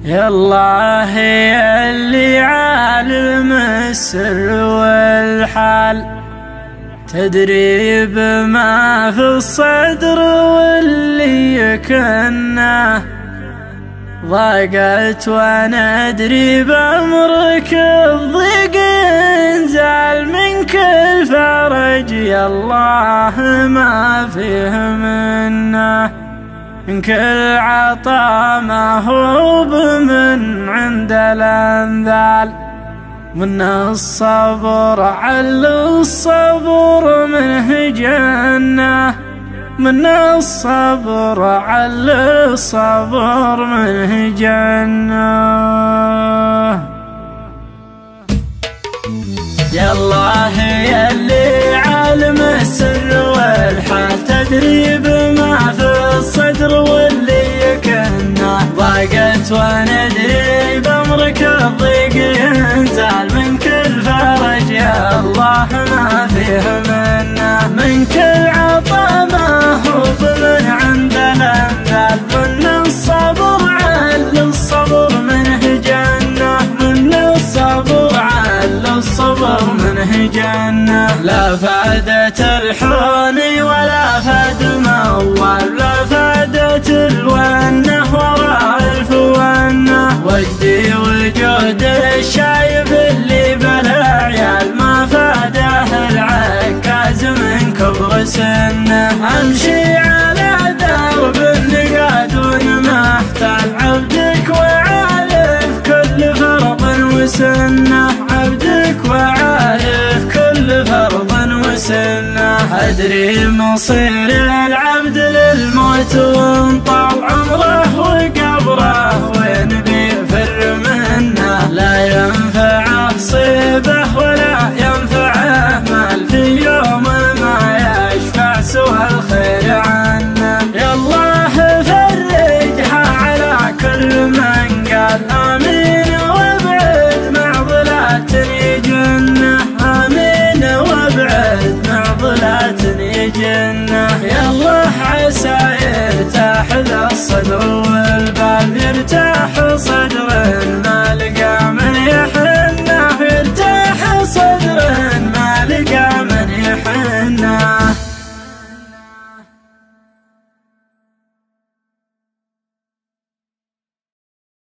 يا الله يا اللي عالم السر والحال، تدري بما في الصدر واللي يكنه، ضاقت وانا ادري بامرك الضيق ينزل منك الفرج. يا الله ما فيه منه، من كل عطا ما هو من عند الأنذال، من الصبر على الصبر منه جنة، من الصبر على الصبر منه جنة. يا الله يا اللي عالم السر والحال، تدري بما في الصدر واللي يكنه، ضاقت وندري بأمرك الضيق ينزل من كل فرج. يا الله ما فيه منه، من كل عطا ما هو من عند الأنذال، من الصبر على الصبر منه جنة، من الصبر على الصبر منه جنة. لا فادت الحون ولا فاد موال، لا فادت الونة وراء الفونة، وجدي وجود الشايب اللي بلا عيال، ما فاده العكاز من كبر سنه. امشي على درب النقاد محتال، عبدك وعارف كل فرض وسنه، عبدك وعارف كل فرض وسنه. أدري مصير العبد للموت وانطال عمره وقبره، وين بيفر منه لا ينفع صيبه ولا